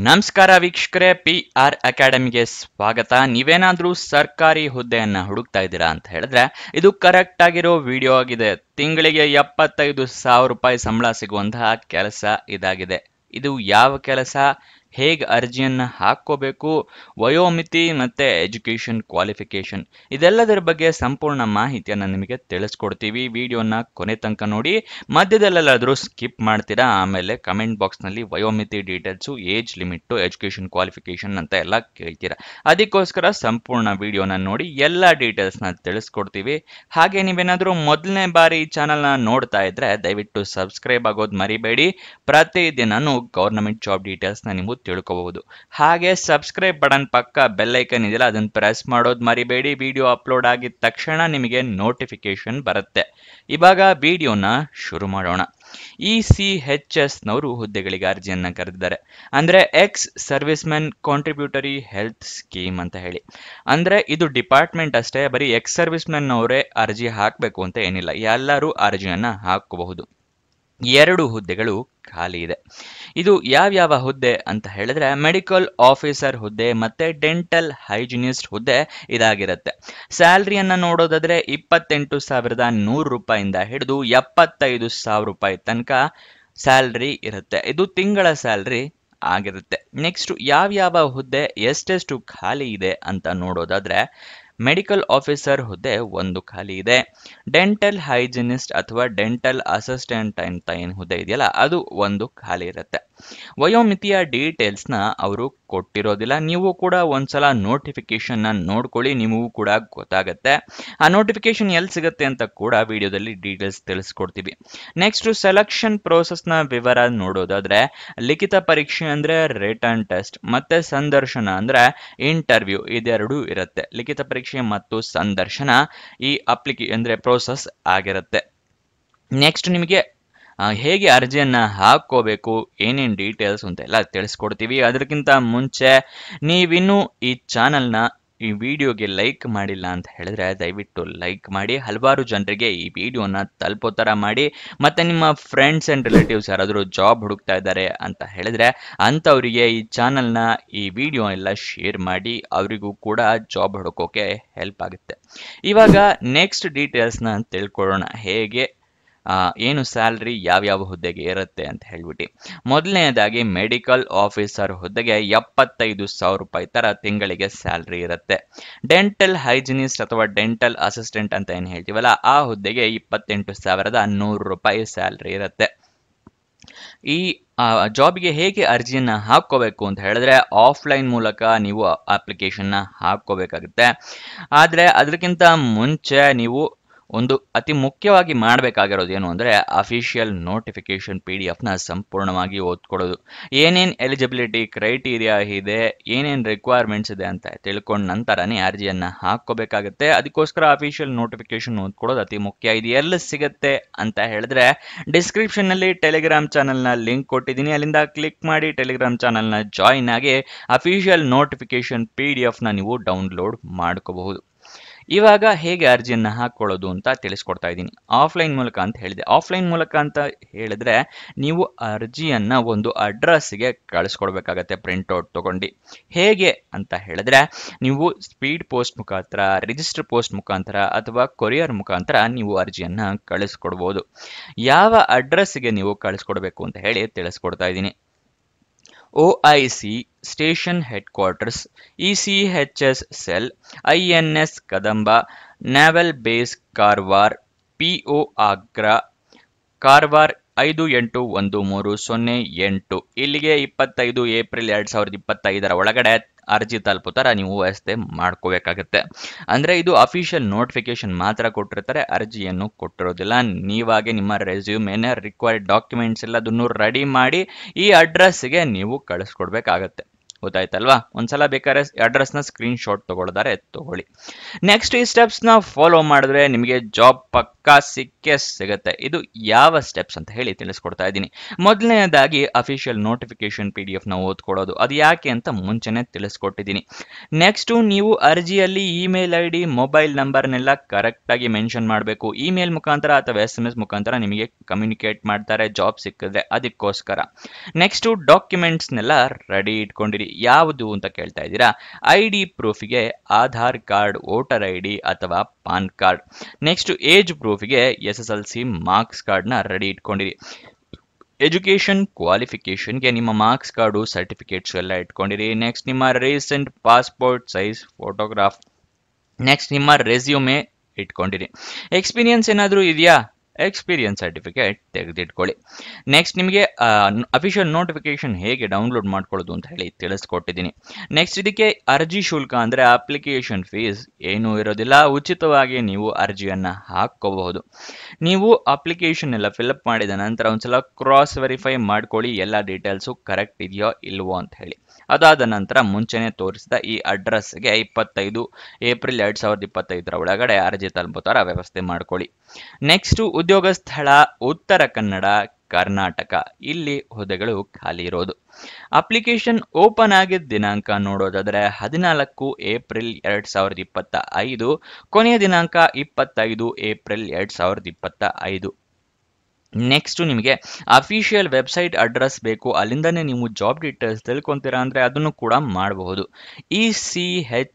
ನಮಸ್ಕಾರ ವೀಕ್ಷಕರೇ, PR ಅಕಾಡೆಮಿಗೆ ಸ್ವಾಗತ. ನೀವೇನಾದ್ರೂ ಸರ್ಕಾರಿ ಹುದ್ದೆಯನ್ನ ಹುಡುಕ್ತಾ ಇದ್ದೀರಾ ಅಂತ ಹೇಳಿದ್ರೆ ಇದು ಕರೆಕ್ಟ್ ಆಗಿರೋ ವಿಡಿಯೋ ಆಗಿದೆ. ತಿಂಗಳಿಗೆ 75,000 ರೂಪಾಯಿ ಸಂಬಳ ಸಿಗುವಂತಹ ಕೆಲಸ ಇದಾಗಿದೆ. ಇದು ಯಾವ ಕೆಲಸ, ಹೇಗೆ ಅರ್ಜಿಯನ್ನ ಹಾಕೋಬೇಕು, ವಯೋಮಿತಿ ಮತ್ತೆ ಎಜುಕೇಶನ್ ಕ್ವಾಲಿಫಿಕೇಶನ್ ಇದೆಲ್ಲದರ ಬಗ್ಗೆ ಸಂಪೂರ್ಣ ಮಾಹಿತಿಯನ್ನು ನಿಮಗೆ ತಿಳಿಸ್ಕೊಡ್ತೀವಿ. ವಿಡಿಯೋನ ಕೊನೆ ತನಕ ನೋಡಿ. ಮಧ್ಯದಲ್ಲೆಲ್ಲಾದರೂ ಸ್ಕಿಪ್ ಮಾಡ್ತೀರಾ, ಆಮೇಲೆ ಕಮೆಂಟ್ ಬಾಕ್ಸ್ನಲ್ಲಿ ವಯೋಮಿತಿ details, age limit, education qualification ಅಂತ ಎಲ್ಲ ಕೇಳ್ತೀರಾ. ಅದಕ್ಕೋಸ್ಕರ ಸಂಪೂರ್ಣ ವಿಡಿಯೋನ ನೋಡಿ, ಎಲ್ಲ ಡೀಟೇಲ್ಸ್ನ ತಿಳಿಸ್ಕೊಡ್ತೀವಿ. ಹಾಗೆ ನೀವೇನಾದರೂ ಮೊದಲನೇ ಬಾರಿ ಈ ಚಾನಲ್ನ ನೋಡ್ತಾ ಇದ್ರೆ ದಯವಿಟ್ಟು ಸಬ್ಸ್ಕ್ರೈಬ್ ಆಗೋದು ಮರಿಬೇಡಿ. ಪ್ರತಿದಿನನೂ ಗೌರ್ನಮೆಂಟ್ ಜಾಬ್ ಡೀಟೇಲ್ಸ್ನ ನೀವು ತಿಳ್ಕೋಬಹುದು. ಹಾಗೆ ಸಬ್ಸ್ಕ್ರೈಬ್ ಬಟನ್ ಪಕ್ಕ ಬೆಲ್ ಐಕನ್ ಇದೆಯಲ್ಲ, ಅದನ್ನು ಪ್ರೆಸ್ ಮಾಡೋದು ಮರಿಬೇಡಿ. ವಿಡಿಯೋ ಅಪ್ಲೋಡ್ ಆಗಿದ ತಕ್ಷಣ ನಿಮಗೆ ನೋಟಿಫಿಕೇಶನ್ ಬರುತ್ತೆ. ಇವಾಗ ವಿಡಿಯೋನ ಶುರು ಮಾಡೋಣ. ECHS ನವರು ಹುದ್ದೆಗಳಿಗೆ ಅರ್ಜಿಯನ್ನ ಕರೆದಿದ್ದಾರೆ. ಅಂದ್ರೆ ex service men contributory health scheme ಅಂತ ಹೇಳಿ. ಅಂದ್ರೆ ಇದು ಡಿಪಾರ್ಟ್ಮೆಂಟ್ ಅಷ್ಟೇ, ಬರೀ ಎಕ್ಸ್ ಸರ್ವಿಸ್ ಮೆನ್ ಅವರೇ ಅರ್ಜಿ ಹಾಕಬೇಕು ಅಂತ ಏನಿಲ್ಲ, ಎಲ್ಲರೂ ಅರ್ಜಿಯನ್ನ ಹಾಕಬಹುದು. 2 ಹುದ್ದೆಗಳು ಖಾಲಿ ಇದೆ. ಇದು ಯಾವ್ಯಾವ ಹುದ್ದೆ ಅಂತ ಹೇಳಿದ್ರೆ ಮೆಡಿಕಲ್ ಆಫೀಸರ್ ಹುದ್ದೆ ಮತ್ತೆ ಡೆಂಟಲ್ ಹೈಜಿನಿಸ್ಟ್ ಹುದ್ದೆ ಇದಾಗಿರುತ್ತೆ. ಸ್ಯಾಲ್ರಿಯನ್ನ ನೋಡೋದಾದ್ರೆ 28,100 ರೂಪಾಯಿಂದ ಹಿಡಿದು 75,000 ರೂಪಾಯಿ ತನಕ ಸ್ಯಾಲ್ರಿ ಇರುತ್ತೆ. ಇದು ತಿಂಗಳ ಸ್ಯಾಲ್ರಿ ಆಗಿರುತ್ತೆ. ನೆಕ್ಸ್ಟ್ ಯಾವ್ಯಾವ ಹುದ್ದೆ ಎಷ್ಟೆಷ್ಟು ಖಾಲಿ ಇದೆ ಅಂತ ನೋಡೋದಾದ್ರೆ ಮೆಡಿಕಲ್ ಆಫೀಸರ್ ಹುದ್ದೆ 1 ಖಾಲಿ ಇದೆ. ಡೆಂಟಲ್ ಹೈಜಿನಿಸ್ಟ್ ಅಥವಾ ಡೆಂಟಲ್ ಅಸಿಸ್ಟೆಂಟ್ ಅಂತ ಏನು ಹುದ್ದೆ ಇದೆಯಲ್ಲ ಅದು 1 ಖಾಲಿ ಇರುತ್ತೆ. ವಯೋಮಿತಿಯ ಡೀಟೇಲ್ಸ್ನ ಅವರು ಕೊಟ್ಟಿರೋದಿಲ್ಲ. ನೀವು ಕೂಡ ಒಂದ್ಸಲ ನೋಟಿಫಿಕೇಶನ್ ನೋಡ್ಕೊಳ್ಳಿ, ನಿಮಗೂ ಕೂಡ ಗೊತ್ತಾಗತ್ತೆ. ಆ ನೋಟಿಫಿಕೇಶನ್ ಎಲ್ಲಿ ಸಿಗುತ್ತೆ ಅಂತ ಕೂಡ ವಿಡಿಯೋದಲ್ಲಿ ಡೀಟೇಲ್ಸ್ ತಿಳಿಸ್ಕೊಡ್ತೀವಿ. ನೆಕ್ಸ್ಟ್ ಸೆಲೆಕ್ಷನ್ ಪ್ರೋಸೆಸ್ನ ವಿವರ ನೋಡೋದಾದ್ರೆ ಲಿಖಿತ ಪರೀಕ್ಷೆ ಅಂದ್ರೆ ರಿಟರ್ನ್ ಟೆಸ್ಟ್ ಮತ್ತೆ ಸಂದರ್ಶನ ಅಂದ್ರೆ ಇಂಟರ್ವ್ಯೂ ಇದೆರಡು ಇರುತ್ತೆ. ಲಿಖಿತ ಪರೀಕ್ಷೆ ಮತ್ತು ಸಂದರ್ಶನ ಈ ಅಂದ್ರೆ ಪ್ರೋಸೆಸ್ ಆಗಿರುತ್ತೆ. ನೆಕ್ಸ್ಟ್ ನಿಮಗೆ ಹೇಗೆ ಅರ್ಜಿಯನ್ನ ಹಾಕೋಬೇಕು, ಏನೇನು ಡೀಟೇಲ್ಸ್ ಅಂತ ಎಲ್ಲ ತಿಳಿಸ್ಕೊಡ್ತೀವಿ. ಅದಕ್ಕಿಂತ ಮುಂಚೆ ನೀವಿನ್ನೂ ಈ ಚಾನಲ್ನ ಈ ವಿಡಿಯೋಗೆ ಲೈಕ್ ಮಾಡಿಲ್ಲ ಅಂತ ಹೇಳಿದ್ರೆ ದಯವಿಟ್ಟು ಲೈಕ್ ಮಾಡಿ, ಹಲವಾರು ಜನರಿಗೆ ಈ ವಿಡಿಯೋನ ತಲುಪೋ ಥರ ಮಾಡಿ. ಮತ್ತೆ ನಿಮ್ಮ ಫ್ರೆಂಡ್ಸ್ ಆ್ಯಂಡ್ ರಿಲೇಟಿವ್ಸ್ ಯಾರಾದರೂ ಜಾಬ್ ಹುಡುಕ್ತಾ ಇದ್ದಾರೆ ಅಂತ ಹೇಳಿದ್ರೆ ಅಂಥವರಿಗೆ ಈ ಚಾನಲ್ನ ಈ ವಿಡಿಯೋ ಎಲ್ಲ ಶೇರ್ ಮಾಡಿ, ಅವರಿಗೂ ಕೂಡ ಜಾಬ್ ಹುಡುಕೋಕೆ ಹೆಲ್ಪ್ ಆಗುತ್ತೆ. ಇವಾಗ ನೆಕ್ಸ್ಟ್ ಡೀಟೇಲ್ಸ್ನ ತಿಳ್ಕೊಳ್ಳೋಣ. ಹೇಗೆ ಏನು ಸ್ಯಾಲ್ರಿ ಯಾವ್ಯಾವ ಹುದ್ದೆಗೆ ಇರುತ್ತೆ ಅಂತ ಹೇಳ್ಬಿಟ್ಟು. ಮೊದಲನೇದಾಗಿ ಮೆಡಿಕಲ್ ಆಫೀಸರ್ ಹುದ್ದೆಗೆ 75,000 ರೂಪಾಯಿ ತರ ತಿಂಗಳಿಗೆ ಸ್ಯಾಲ್ರಿ ಇರುತ್ತೆ. ಡೆಂಟಲ್ ಹೈಜಿನಿಸ್ಟ್ ಅಥವಾ ಡೆಂಟಲ್ ಅಸಿಸ್ಟೆಂಟ್ ಅಂತ ಏನು ಹೇಳ್ತೀವಲ್ಲ ಆ ಹುದ್ದೆಗೆ 28,100 ರೂಪಾಯಿ ಸ್ಯಾಲ್ರಿ ಇರುತ್ತೆ. ಈ ಜಾಬ್ಗೆ ಹೇಗೆ ಅರ್ಜಿಯನ್ನ ಹಾಕೋಬೇಕು ಅಂತ ಹೇಳಿದ್ರೆ ಆಫ್ಲೈನ್ ಮೂಲಕ ನೀವು ಅಪ್ಲಿಕೇಶನ್ನ ಹಾಕೋಬೇಕಾಗುತ್ತೆ. ಆದರೆ ಅದಕ್ಕಿಂತ ಮುಂಚೆ ನೀವು ಒಂದು ಅತಿ ಮುಖ್ಯವಾಗಿ ಮಾಡಬೇಕಾಗಿರೋದು ಏನು ಅಂದರೆ ಅಫಿಷಿಯಲ್ ನೋಟಿಫಿಕೇಶನ್ PDF ಸಂಪೂರ್ಣವಾಗಿ ಓದ್ಕೊಡೋದು. ಏನೇನು ಎಲಿಜಿಬಿಲಿಟಿ ಕ್ರೈಟೀರಿಯಾ ಇದೆ, ಏನೇನು ರಿಕ್ವೈರ್ಮೆಂಟ್ಸ್ ಇದೆ ಅಂತ ತಿಳ್ಕೊಂಡ ನಂತರನೇ ಅರ್ಜಿಯನ್ನು ಹಾಕ್ಕೋಬೇಕಾಗುತ್ತೆ. ಅದಕ್ಕೋಸ್ಕರ ಅಫಿಷಿಯಲ್ ನೋಟಿಫಿಕೇಶನ್ ಓದ್ಕೊಡೋದು ಅತಿ ಮುಖ್ಯ. ಇದು ಎಲ್ಲಿ ಸಿಗುತ್ತೆ ಅಂತ ಹೇಳಿದ್ರೆ ಡಿಸ್ಕ್ರಿಪ್ಷನ್ನಲ್ಲಿ ಟೆಲಿಗ್ರಾಮ್ ಚಾನಲ್ನ ಲಿಂಕ್ ಕೊಟ್ಟಿದ್ದೀನಿ, ಅಲ್ಲಿಂದ ಕ್ಲಿಕ್ ಮಾಡಿ ಟೆಲಿಗ್ರಾಮ್ ಚಾನಲ್ನ ಜಾಯಿನ್ ಆಗಿ ಅಫಿಷಿಯಲ್ ನೋಟಿಫಿಕೇಶನ್ PDF ನೀವು ಡೌನ್ಲೋಡ್ ಮಾಡ್ಕೋಬಹುದು. ಇವಾಗ ಹೇಗೆ ಅರ್ಜಿಯನ್ನು ಹಾಕೊಳ್ಳೋದು ಅಂತ ತಿಳಿಸ್ಕೊಡ್ತಾ ಇದ್ದೀನಿ. ಆಫ್ಲೈನ್ ಮೂಲಕ ಅಂತ ಹೇಳಿದೆ. ಆಫ್ಲೈನ್ ಮೂಲಕ ಅಂತ ಹೇಳಿದ್ರೆ ನೀವು ಅರ್ಜಿಯನ್ನ ಒಂದು ಅಡ್ರೆಸ್ಗೆ ಕಳಿಸ್ಕೊಡ್ಬೇಕಾಗತ್ತೆ ಪ್ರಿಂಟ್ಔಟ್ ತಗೊಂಡು. ಹೇಗೆ ಅಂತ ಹೇಳಿದ್ರೆ ನೀವು ಸ್ಪೀಡ್ ಪೋಸ್ಟ್ ಮುಖಾಂತರ, ರಿಜಿಸ್ಟರ್ ಪೋಸ್ಟ್ ಮುಖಾಂತರ ಅಥವಾ ಕೊರಿಯರ್ ಮುಖಾಂತರ ನೀವು ಅರ್ಜಿಯನ್ನ ಕಳಿಸ್ಕೊಡ್ಬೋದು. ಯಾವ ಅಡ್ರೆಸ್ಗೆ ನೀವು ಕಳಿಸ್ಕೊಡ್ಬೇಕು ಅಂತ ಹೇಳಿ ತಿಳಿಸ್ಕೊಡ್ತಾ ಇದ್ದೀನಿ. OIC station head quarters, ECHS cell, INS Kadamba, naval base Karwar, PO Agra, Karwar 581308. ಇಲ್ಲಿಗೆ 25 ಏಪ್ರಿಲ್ 2025 ಒಳಗಡೆ ಅರ್ಜಿ ತಲುಪೋ ಥರ ನೀವು ವ್ಯವಸ್ಥೆ ಮಾಡ್ಕೋಬೇಕಾಗತ್ತೆ. ಅಂದರೆ ಇದು ಅಫಿಷಿಯಲ್ ನೋಟಿಫಿಕೇಶನ್ ಮಾತ್ರ ಕೊಟ್ಟಿರ್ತಾರೆ, ಅರ್ಜಿಯನ್ನು ಕೊಟ್ಟಿರೋದಿಲ್ಲ. ನೀವಾಗೆ ನಿಮ್ಮ ರೆಸ್ಯೂಮೇನ ರಿಕ್ವೈರ್ಡ್ ಡಾಕ್ಯುಮೆಂಟ್ಸ್ ಎಲ್ಲದನ್ನು ರೆಡಿ ಮಾಡಿ ಈ ಅಡ್ರೆಸ್ಗೆ ನೀವು ಕಳಿಸ್ಕೊಡ್ಬೇಕಾಗತ್ತೆ. ಗೊತ್ತಾಯ್ತಲ್ವಾ? ಒಂದ್ಸಲ ಬೇಕಾದ್ರೆ ಅಡ್ರೆಸ್ನ ಸ್ಕ್ರೀನ್ ಶಾಟ್ ತಗೊಳ್ದಾರೆ ತಗೊಳ್ಳಿ. ನೆಕ್ಸ್ಟ್ ಈ ಸ್ಟೆಪ್ಸ್ನ ಫಾಲೋ ಮಾಡಿದ್ರೆ ನಿಮಗೆ ಜಾಬ್ ಪಕ್ಕಾ ಸಿಕ್ಕೇ ಸಿಗುತ್ತೆ. ಇದು ಯಾವ ಸ್ಟೆಪ್ಸ್ ಅಂತ ಹೇಳಿ ತಿಳಿಸ್ಕೊಡ್ತಾ ಇದ್ದೀನಿ. ಮೊದಲನೇದಾಗಿ ಅಫಿಷಿಯಲ್ ನೋಟಿಫಿಕೇಶನ್ PDF ನ ಓದ್ಕೊಳ್ಳೋದು. ಅದು ಯಾಕೆ ಅಂತ ಮುಂಚೆನೆ ತಿಳಿಸ್ಕೊಟ್ಟಿದ್ದೀನಿ. ನೆಕ್ಸ್ಟ್ ನೀವು ಅರ್ಜಿಯಲ್ಲಿ ಇಮೇಲ್ ID, ಮೊಬೈಲ್ ನಂಬರ್ನೆಲ್ಲ ಕರೆಕ್ಟ್ ಆಗಿ ಮೆನ್ಷನ್ ಮಾಡಬೇಕು. ಇಮೇಲ್ ಮುಖಾಂತರ ಅಥವಾ SMS ಮುಖಾಂತರ ನಿಮಗೆ ಕಮ್ಯುನಿಕೇಟ್ ಮಾಡ್ತಾರೆ ಜಾಬ್ ಸಿಕ್ಕಿದ್ರೆ, ಅದಕ್ಕೋಸ್ಕರ. ನೆಕ್ಸ್ಟ್ ಡಾಕ್ಯುಮೆಂಟ್ಸ್ನೆಲ್ಲ ರೆಡಿ ಇಟ್ಕೊಂಡಿರಿ. ಯಾವುದು ಅಂತ ಕೇಳ್ತಾ ಇದ್ದೀರಾ? ID ಪ್ರೂಫಿಗೆ ಆಧಾರ್ ಕಾರ್ಡ್, ವೋಟರ್ ID ಅಥವಾ ಪಾನ್ ಕಾರ್ಡ್. ನೆಕ್ಸ್ಟ್ ಏಜ್ ಪ್ರೂಫಿಗೆ SSLC ಮಾರ್ಕ್ಸ್ ಕಾರ್ಡ್ನ ರೆಡಿ ಇಟ್ಕೊಂಡಿರಿ. ಎಜುಕೇಶನ್ ಕ್ವಾಲಿಫಿಕೇಶನ್ಗೆ ನಿಮ್ಮ ಮಾರ್ಕ್ಸ್ ಕಾರ್ಡು, ಸರ್ಟಿಫಿಕೇಟ್ಸ್ ಎಲ್ಲ ಇಟ್ಕೊಂಡಿರಿ. ನೆಕ್ಸ್ಟ್ ನಿಮ್ಮ recent passport size photograph. Next ನಿಮ್ಮ ರೆಸ್ಯೂಮೆ ಇಟ್ಕೊಂಡಿರಿ. ಎಕ್ಸ್ಪೀರಿಯನ್ಸ್ ಏನಾದರೂ ಇದೆಯಾ? ಎಕ್ಸ್ಪೀರಿಯನ್ಸ್ ಸರ್ಟಿಫಿಕೇಟ್ ತೆಗೆದಿಟ್ಕೊಳ್ಳಿ. ನೆಕ್ಸ್ಟ್ ನಿಮಗೆ ಅಫಿಷಿಯಲ್ ನೋಟಿಫಿಕೇಶನ್ ಹೇಗೆ ಡೌನ್ಲೋಡ್ ಮಾಡ್ಕೊಳ್ಳೋದು ಅಂತ ಹೇಳಿ ತಿಳಿಸ್ಕೊಟ್ಟಿದ್ದೀನಿ. ನೆಕ್ಸ್ಟ್ ಇದಕ್ಕೆ ಅರ್ಜಿ ಶುಲ್ಕ ಅಂದರೆ ಅಪ್ಲಿಕೇಶನ್ ಫೀಸ್ ಏನೂ ಇರೋದಿಲ್ಲ. ಉಚಿತವಾಗಿ ನೀವು ಅರ್ಜಿಯನ್ನು ಹಾಕ್ಕೋಬಹುದು. ನೀವು ಅಪ್ಲಿಕೇಶನ್ ಎಲ್ಲ ಫಿಲ್ಅಪ್ ಮಾಡಿದ ನಂತರ ಒಂದ್ಸಲ ಕ್ರಾಸ್ ವೆರಿಫೈ ಮಾಡ್ಕೊಳ್ಳಿ, ಎಲ್ಲ ಡೀಟೇಲ್ಸು ಕರೆಕ್ಟ್ ಇದೆಯೋ ಇಲ್ವೋ ಅಂತ ಹೇಳಿ. ಅದಾದ ನಂತರ ಮುಂಚೆನೆ ತೋರಿಸಿದ ಈ ಅಡ್ರೆಸ್ಗೆ 25 ಏಪ್ರಿಲ್ 2025 ಒಳಗಡೆ ಅರ್ಜಿ ತಲುಪೋ ಥರ ವ್ಯವಸ್ಥೆ ಮಾಡ್ಕೊಳ್ಳಿ. ನೆಕ್ಸ್ಟ್ ಉದ್ಯೋಗ ಸ್ಥಳ ಉತ್ತರ ಕನ್ನಡ, ಕರ್ನಾಟಕ. ಇಲ್ಲಿ ಹುದ್ದೆಗಳು ಖಾಲಿ ಇರೋದು. ಅಪ್ಲಿಕೇಶನ್ ಓಪನ್ ಆಗಿದ್ದ ದಿನಾಂಕ ನೋಡೋದಾದ್ರೆ 14 ಏಪ್ರಿಲ್ 2025, ಕೊನೆಯ ದಿನಾಂಕ 25 ಏಪ್ರಿಲ್ 2025. ನೆಕ್ಸ್ಟ್ ನಿಮಗೆ ಅಫಿಷಿಯಲ್ ವೆಬ್ಸೈಟ್ ಅಡ್ರೆಸ್ ಬೇಕು, ಅಲ್ಲಿಂದನೇ ನೀವು ಜಾಬ್ ಡೀಟೇಲ್ಸ್ ತಿಳ್ಕೊತೀರಾ ಅಂದರೆ ಅದನ್ನು ಕೂಡ ಮಾಡಬಹುದು. ECHS.gov.in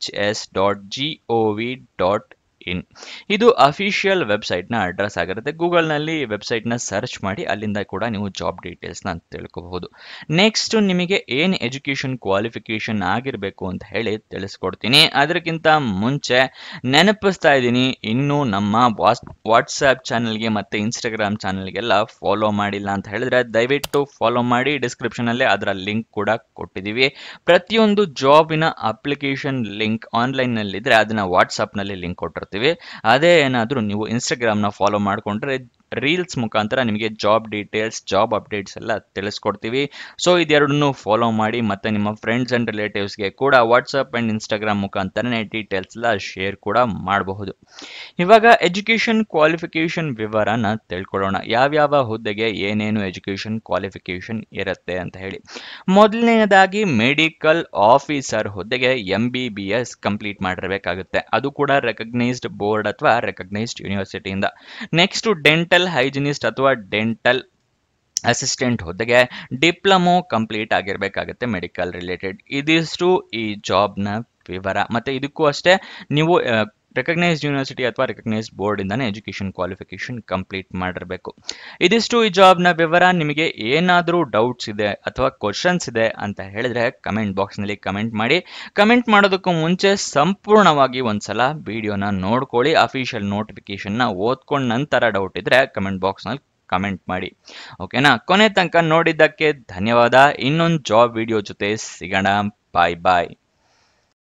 ಇದು ಅಫಿಷಿಯಲ್ ವೆಬ್ಸೈಟ್ನ ಅಡ್ರೆಸ್ ಆಗಿರುತ್ತೆ. ಗೂಗಲ್ನಲ್ಲಿ ವೆಬ್ಸೈಟ್ನ ಸರ್ಚ್ ಮಾಡಿ ಅಲ್ಲಿಂದ ಕೂಡ ನೀವು ಜಾಬ್ ಡೀಟೇಲ್ಸ್ನ ತಿಳ್ಕೋಬಹುದು. ನೆಕ್ಸ್ಟ್ ನಿಮಗೆ ಏನು ಎಜುಕೇಷನ್ ಕ್ವಾಲಿಫಿಕೇಷನ್ ಆಗಿರಬೇಕು ಅಂತ ಹೇಳಿ ತಿಳಿಸ್ಕೊಡ್ತೀನಿ. ಅದಕ್ಕಿಂತ ಮುಂಚೆ ನೆನಪಿಸ್ತಾ ಇದ್ದೀನಿ, ಇನ್ನೂ ನಮ್ಮ ವಾಟ್ಸ್ಆ್ಯಪ್ ಚಾನಲ್ಗೆ ಮತ್ತು ಇನ್ಸ್ಟಾಗ್ರಾಮ್ ಚಾನಲ್ಗೆಲ್ಲ ಫಾಲೋ ಮಾಡಿಲ್ಲ ಅಂತ ಹೇಳಿದ್ರೆ ದಯವಿಟ್ಟು ಫಾಲೋ ಮಾಡಿ. ಡಿಸ್ಕ್ರಿಪ್ಷನಲ್ಲಿ ಅದರ ಲಿಂಕ್ ಕೂಡ ಕೊಟ್ಟಿದ್ದೀವಿ. ಪ್ರತಿಯೊಂದು ಜಾಬಿನ ಅಪ್ಲಿಕೇಶನ್ ಲಿಂಕ್ ಆನ್ಲೈನ್ನಲ್ಲಿದ್ದರೆ ಅದನ್ನು ವಾಟ್ಸಪ್ನಲ್ಲಿ ಲಿಂಕ್ ಕೊಟ್ಟಿರ್ತೀವಿ. ಅದೇ ಏನಾದರೂ ನೀವು ಇನ್ಸ್ಟಾಗ್ರಾಮ್ನ ಫಾಲೋ ಮಾಡಿಕೊಂಡ್ರೆ ರೀಲ್ಸ್ ಮುಖಾಂತರ ನಿಮಗೆ ಜಾಬ್ ಡೀಟೇಲ್ಸ್, ಜಾಬ್ ಅಪ್ಡೇಟ್ಸ್ ಎಲ್ಲ ತಿಳಿಸ್ಕೊಡ್ತೀವಿ. ಸೊ ಇದೆರಡನ್ನೂ ಫಾಲೋ ಮಾಡಿ ಮತ್ತು ನಿಮ್ಮ ಫ್ರೆಂಡ್ಸ್ ಆ್ಯಂಡ್ ರಿಲೇಟಿವ್ಸ್ಗೆ ಕೂಡ ವಾಟ್ಸಪ್ ಆ್ಯಂಡ್ ಇನ್ಸ್ಟಾಗ್ರಾಮ್ ಮುಖಾಂತರನೇ ಡೀಟೇಲ್ಸ್ ಎಲ್ಲ ಶೇರ್ ಕೂಡ ಮಾಡಬಹುದು. ಇವಾಗ ಎಜುಕೇಷನ್ ಕ್ವಾಲಿಫಿಕೇಷನ್ ವಿವರನ ತಿಳ್ಕೊಳ್ಳೋಣ. ಯಾವ್ಯಾವ ಹುದ್ದೆಗೆ ಏನೇನು ಎಜುಕೇಷನ್ ಕ್ವಾಲಿಫಿಕೇಷನ್ ಇರುತ್ತೆ ಅಂತ ಹೇಳಿ. ಮೊದಲನೇದಾಗಿ ಮೆಡಿಕಲ್ ಆಫೀಸರ್ ಹುದ್ದೆಗೆ MBBS ಕಂಪ್ಲೀಟ್ ಮಾಡಿರಬೇಕಾಗುತ್ತೆ. ಅದು ಕೂಡ ರೆಕಗ್ನೈಸ್ಡ್ ಬೋರ್ಡ್ ಅಥವಾ ರೆಕಗ್ನೈಸ್ಡ್ ಯೂನಿವರ್ಸಿಟಿಯಿಂದ. ನೆಕ್ಸ್ಟ್ ಡೆಂಟಲ್ ಹೈಜಿನಿಸ್ಟ್ ಅಥವಾ ಡೆಂಟಲ್ ಅಸಿಸ್ಟೆಂಟ್ ಹುದ್ದೆಗೆ ಡಿಪ್ಲೊಮೊ ಕಂಪ್ಲೀಟ್ ಆಗಿರಬೇಕಾಗುತ್ತೆ ಮೆಡಿಕಲ್ ರಿಲೇಟೆಡ್. ಇದಿಷ್ಟು ಈ ಜಾಬ್ನ ವಿವರ. ಮತ್ತು ಇದಕ್ಕೂ ಅಷ್ಟೇ ನೀವು ರೆಕಗ್ನೈಸ್ಡ್ ಯೂನಿವರ್ಸಿಟಿ ಅಥವಾ ರೆಕಗ್ನೈಸ್ಡ್ ಬೋರ್ಡ್ ಇಂದಾನೆ ಎಜುಕೇಷನ್ ಕ್ವಾಲಿಫಿಕೇಷನ್ ಕಂಪ್ಲೀಟ್ ಮಾಡಿರಬೇಕು. ಇದಿಷ್ಟು ಈ ಜಾಬ್ನ ವಿವರ. ನಿಮಗೆ ಏನಾದರೂ ಡೌಟ್ಸ್ ಇದೆ ಅಥವಾ ಕ್ವಶನ್ಸ್ ಇದೆ ಅಂತ ಹೇಳಿದ್ರೆ ಕಮೆಂಟ್ ಬಾಕ್ಸ್ನಲ್ಲಿ ಕಮೆಂಟ್ ಮಾಡಿ. ಕಮೆಂಟ್ ಮಾಡೋದಕ್ಕೂ ಮುಂಚೆ ಸಂಪೂರ್ಣವಾಗಿ ಒಂದ್ಸಲ ವಿಡಿಯೋನ ನೋಡ್ಕೊಳ್ಳಿ. ಅಫಿಷಿಯಲ್ ನೋಟಿಫಿಕೇಶನ್ನ ಓದ್ಕೊಂಡ ನಂತರ ಡೌಟ್ ಇದ್ರೆ ಕಮೆಂಟ್ ಬಾಕ್ಸ್ನಲ್ಲಿ ಕಮೆಂಟ್ ಮಾಡಿ. ಓಕೆನಾ? ಕೊನೆ ತನಕ ನೋಡಿದ್ದಕ್ಕೆ ಧನ್ಯವಾದ. ಇನ್ನೊಂದು ಜಾಬ್ ವಿಡಿಯೋ ಜೊತೆ ಸಿಗೋಣ. ಬಾಯ್ ಬಾಯ್.